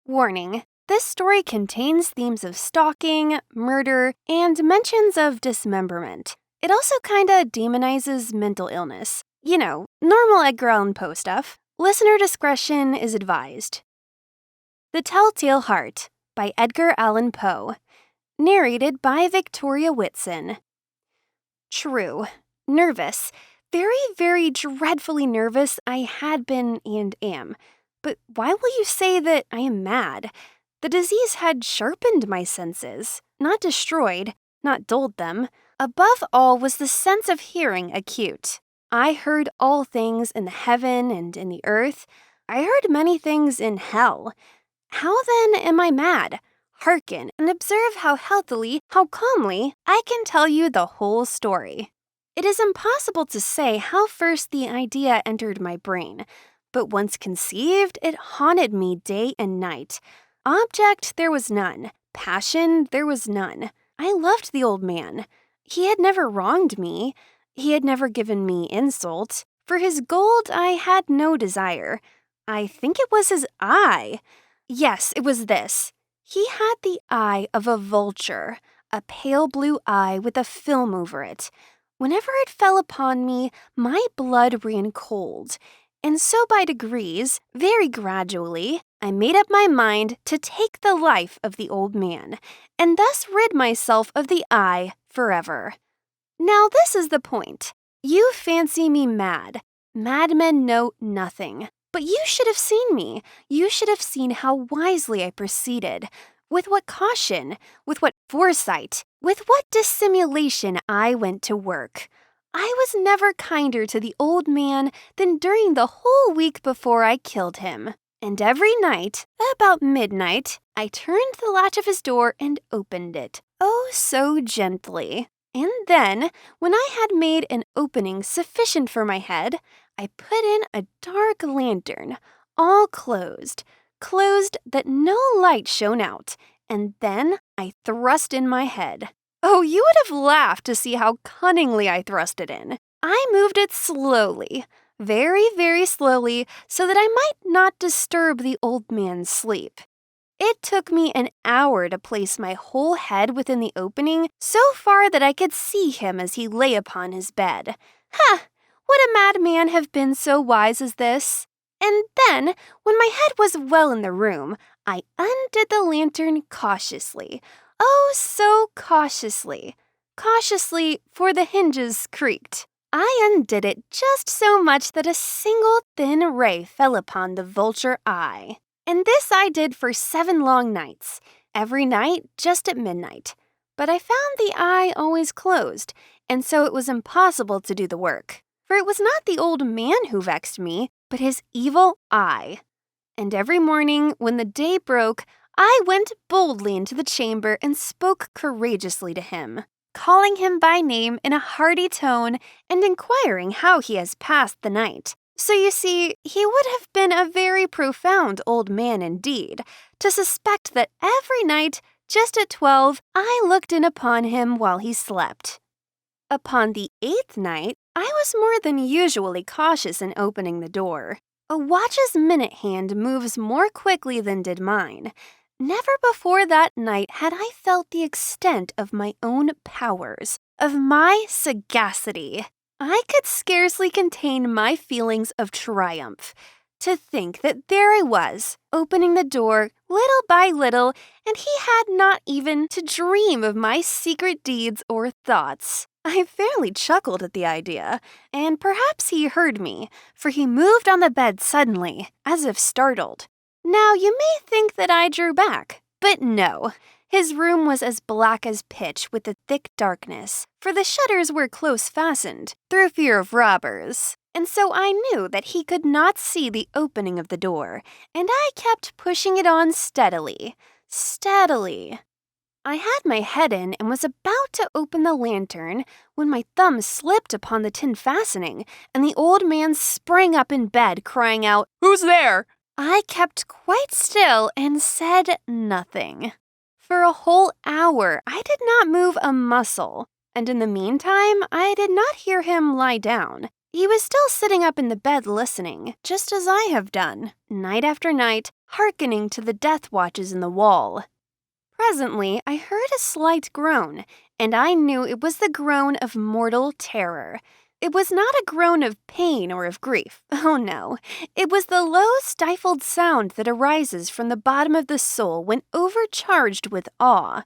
Warning: this story contains themes of stalking, murder, and mentions of dismemberment. It also kinda demonizes mental illness. You know, normal Edgar Allan Poe stuff. Listener discretion is advised. The Telltale Heart by Edgar Allan Poe. Narrated by Victoria Whitson. True. Nervous. Very, very dreadfully nervous I had been and am. But why will you say that I am mad? The disease had sharpened my senses, not destroyed, not dulled them. Above all was the sense of hearing acute. I heard all things in the heaven and in the earth. I heard many things in hell. How then am I mad? Hearken and observe how healthily, how calmly I can tell you the whole story. It is impossible to say how first the idea entered my brain, but once conceived, it haunted me day and night. Object there was none, passion there was none. I loved the old man. He had never wronged me. He had never given me insult. For his gold I had no desire. I think it was his eye. Yes, it was this. He had the eye of a vulture, a pale blue eye with a film over it. Whenever it fell upon me, my blood ran cold. And so by degrees, very gradually, I made up my mind to take the life of the old man, and thus rid myself of the eye forever. Now this is the point. You fancy me mad. Madmen know nothing. But you should have seen me. You should have seen how wisely I proceeded. With what caution, with what foresight, with what dissimulation I went to work. I was never kinder to the old man than during the whole week before I killed him. And every night, about midnight, I turned the latch of his door and opened it, oh so gently. And then, when I had made an opening sufficient for my head, I put in a dark lantern, all closed that no light shone out, and then I thrust in my head. Oh, you would have laughed to see how cunningly I thrust it in. I moved it slowly, very, very slowly, so that I might not disturb the old man's sleep. It took me an hour to place my whole head within the opening, so far that I could see him as he lay upon his bed. Ha! Would a madman have been so wise as this? And then, when my head was well in the room, I undid the lantern cautiously. Oh, so cautiously. Cautiously, for the hinges creaked. I undid it just so much that a single thin ray fell upon the vulture eye. And this I did for 7 long nights, every night just at midnight. But I found the eye always closed, and so it was impossible to do the work. For it was not the old man who vexed me, but his evil eye. And every morning, when the day broke, I went boldly into the chamber and spoke courageously to him, calling him by name in a hearty tone and inquiring how he has passed the night. So you see, he would have been a very profound old man indeed, to suspect that every night, just at 12, I looked in upon him while he slept. Upon the 8th night, I was more than usually cautious in opening the door. A watch's minute hand moves more quickly than did mine. Never before that night had I felt the extent of my own powers, of my sagacity. I could scarcely contain my feelings of triumph. To think that there I was, opening the door little by little, and he had not even to dream of my secret deeds or thoughts. I fairly chuckled at the idea, and perhaps he heard me, for he moved on the bed suddenly, as if startled. Now, you may think that I drew back, but no. His room was as black as pitch with the thick darkness, for the shutters were close fastened, through fear of robbers. And so I knew that he could not see the opening of the door, and I kept pushing it on steadily. I had my head in and was about to open the lantern when my thumb slipped upon the tin fastening, and the old man sprang up in bed, crying out, "Who's there?" I kept quite still and said nothing. For a whole hour I did not move a muscle, and in the meantime I did not hear him lie down. He was still sitting up in the bed listening, just as I have done, night after night, hearkening to the death watches in the wall. Presently, I heard a slight groan, and I knew it was the groan of mortal terror. It was not a groan of pain or of grief. Oh no. It was the low, stifled sound that arises from the bottom of the soul when overcharged with awe.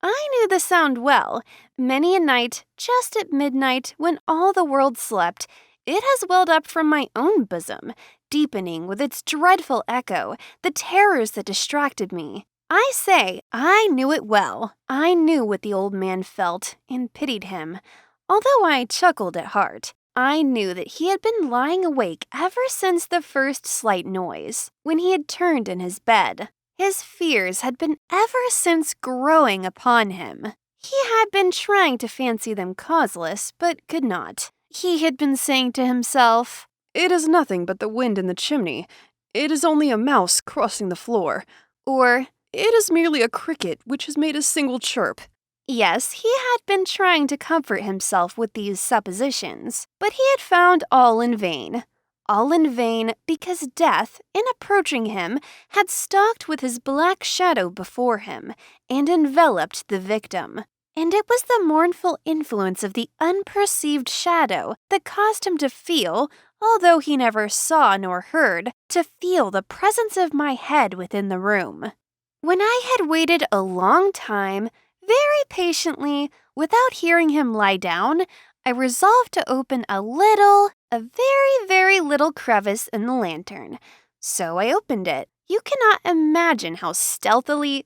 I knew the sound well. Many a night, just at midnight, when all the world slept, it has welled up from my own bosom, deepening with its dreadful echo the terrors that distracted me. I say, I knew it well. I knew what the old man felt, and pitied him. Although I chuckled at heart, I knew that he had been lying awake ever since the first slight noise, when he had turned in his bed. His fears had been ever since growing upon him. He had been trying to fancy them causeless, but could not. He had been saying to himself, "It is nothing but the wind in the chimney. It is only a mouse crossing the floor." or, "It is merely a cricket which has made a single chirp." yes, he had been trying to comfort himself with these suppositions, but he had found all in vain. All in vain because death, in approaching him, had stalked with his black shadow before him and enveloped the victim. And it was the mournful influence of the unperceived shadow that caused him to feel, although he never saw nor heard, to feel the presence of my head within the room. When I had waited a long time, very patiently, without hearing him lie down, I resolved to open a very, very little crevice in the lantern. So I opened it. You cannot imagine how stealthily,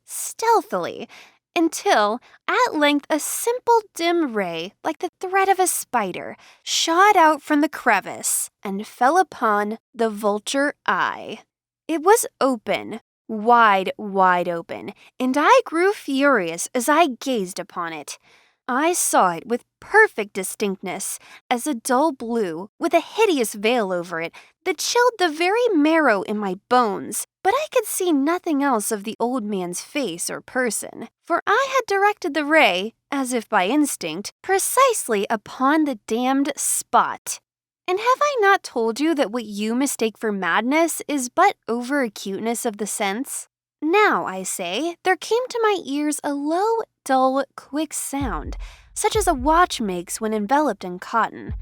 until, at length, a simple dim ray, like the thread of a spider, shot out from the crevice and fell upon the vulture eye. It was open, wide open, and I grew furious as I gazed upon it. I saw it with perfect distinctness, as a dull blue, with a hideous veil over it that chilled the very marrow in my bones, but I could see nothing else of the old man's face or person, for I had directed the ray, as if by instinct, precisely upon the damned spot. And have I not told you that what you mistake for madness is but over-acuteness of the sense? Now, I say, there came to my ears a low, dull, quick sound, such as a watch makes when enveloped in cotton.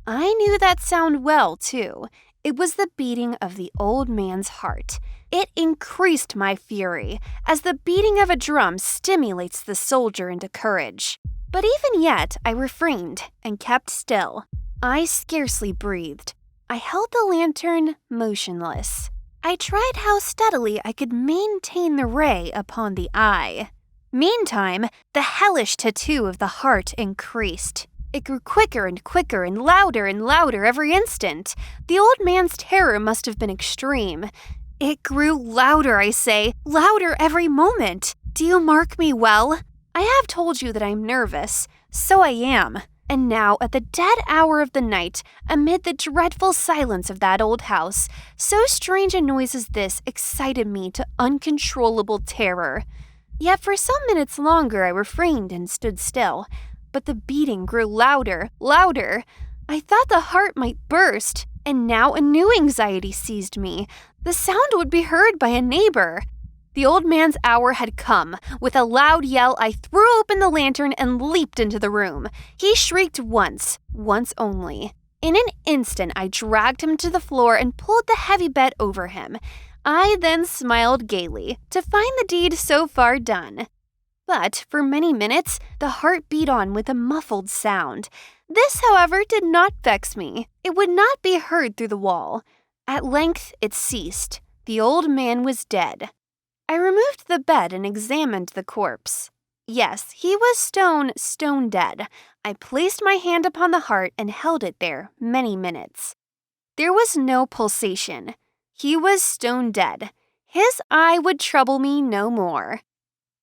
I knew that sound well, too. It was the beating of the old man's heart. It increased my fury, as the beating of a drum stimulates the soldier into courage. But even yet, I refrained and kept still. I scarcely breathed. I held the lantern motionless. I tried how steadily I could maintain the ray upon the eye. Meantime, the hellish tattoo of the heart increased. It grew quicker and quicker and louder every instant. The old man's terror must have been extreme. It grew louder, I say, louder every moment. Do you mark me well? I have told you that I'm nervous. So I am. And now, at the dead hour of the night, amid the dreadful silence of that old house, so strange a noise as this excited me to uncontrollable terror. Yet for some minutes longer I refrained and stood still, but the beating grew louder. I thought the heart might burst, and now a new anxiety seized me. The sound would be heard by a neighbor. The old man's hour had come. With a loud yell, I threw open the lantern and leaped into the room. He shrieked once only. In an instant, I dragged him to the floor and pulled the heavy bed over him. I then smiled gaily to find the deed so far done. But for many minutes, the heart beat on with a muffled sound. This, however, did not vex me. It would not be heard through the wall. At length, it ceased. The old man was dead. I removed the bed and examined the corpse. Yes, he was stone dead. I placed my hand upon the heart and held it there many minutes. There was no pulsation. He was stone dead. His eye would trouble me no more.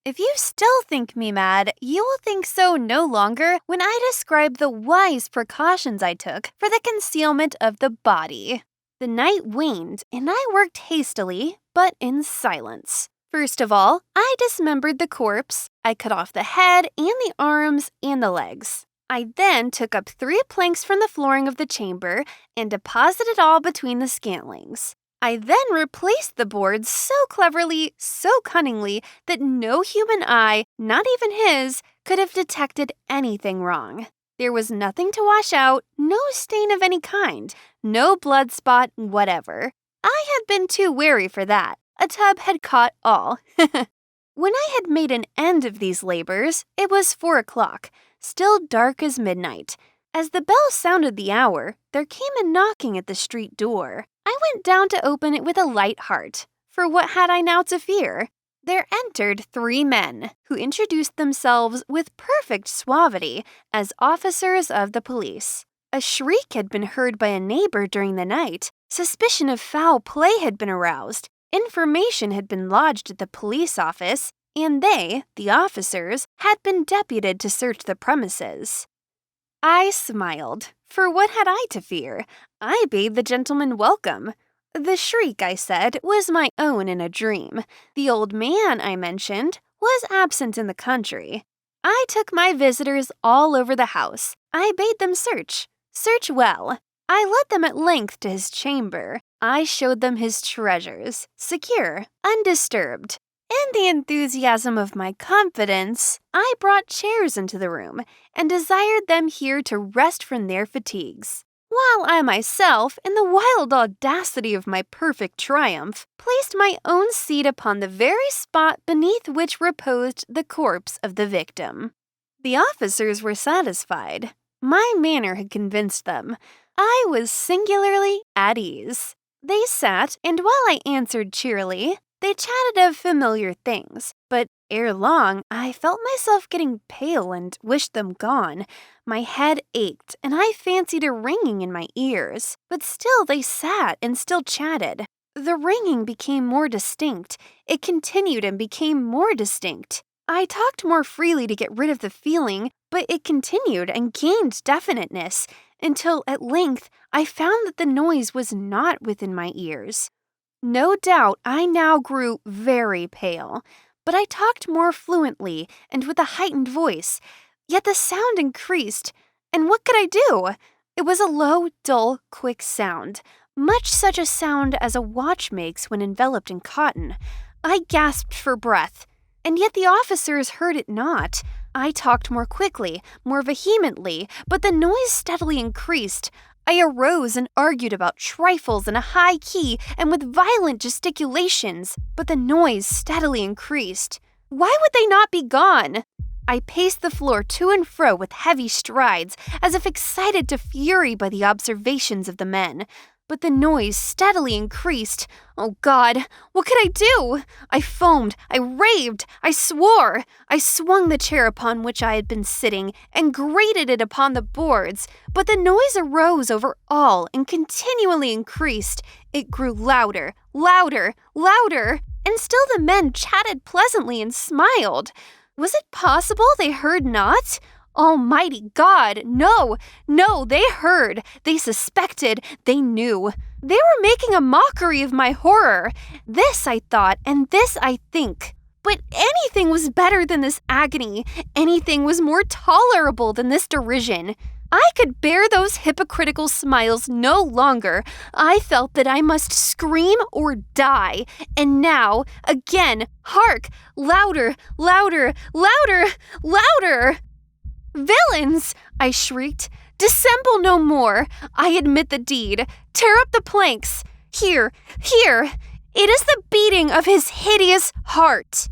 If you still think me mad, you will think so no longer when I describe the wise precautions I took for the concealment of the body. The night waned, and I worked hastily, but in silence. First of all, I dismembered the corpse. I cut off the head and the arms and the legs. I then took up 3 planks from the flooring of the chamber and deposited all between the scantlings. I then replaced the boards so cleverly, so cunningly, that no human eye, not even his, could have detected anything wrong. There was nothing to wash out, no stain of any kind, no blood spot, whatever. I had been too wary for that. A tub had caught all. When I had made an end of these labors, it was 4 o'clock, still dark as midnight. As the bell sounded the hour, there came a knocking at the street door. I went down to open it with a light heart, for what had I now to fear? There entered 3 men, who introduced themselves with perfect suavity as officers of the police. A shriek had been heard by a neighbor during the night. Suspicion of foul play had been aroused. Information had been lodged at the police office, and they, the officers, had been deputed to search the premises. I smiled, for what had I to fear? I bade the gentleman welcome. The shriek, I said, was my own in a dream. The old man, I mentioned, was absent in the country. I took my visitors all over the house. I bade them search well. I led them at length to his chamber. I showed them his treasures, secure, undisturbed. In the enthusiasm of my confidence, I brought chairs into the room and desired them here to rest from their fatigues, while I myself, in the wild audacity of my perfect triumph, placed my own seat upon the very spot beneath which reposed the corpse of the victim. The officers were satisfied. My manner had convinced them. I was singularly at ease. They sat, and while I answered cheerily, they chatted of familiar things, but ere long I felt myself getting pale and wished them gone. My head ached, and I fancied a ringing in my ears, but still they sat and still chatted. The ringing became more distinct. It continued and became more distinct. I talked more freely to get rid of the feeling, but it continued and gained definiteness, until at length I found that the noise was not within my ears. No doubt I now grew very pale, but I talked more fluently and with a heightened voice, yet the sound increased, and what could I do? It was a low, dull, quick sound, much such a sound as a watch makes when enveloped in cotton. I gasped for breath, and yet the officers heard it not. I talked more quickly, more vehemently, but the noise steadily increased. I arose and argued about trifles in a high key and with violent gesticulations, but the noise steadily increased. Why would they not be gone? I paced the floor to and fro with heavy strides, as if excited to fury by the observations of the men. But the noise steadily increased. Oh God, what could I do? I foamed, I raved, I swore. I swung the chair upon which I had been sitting and grated it upon the boards, but the noise arose over all and continually increased. It grew louder, louder, louder, and still the men chatted pleasantly and smiled. Was it possible they heard not? Almighty God, no, they heard, they suspected, they knew. They were making a mockery of my horror. This I thought, and this I think. But anything was better than this agony. Anything was more tolerable than this derision. I could bear those hypocritical smiles no longer. I felt that I must scream or die. And now, again, hark! Louder, louder, louder, louder! Villains! I shrieked. Dissemble no more. I admit the deed. Tear up the planks. Here. It is the beating of his hideous heart.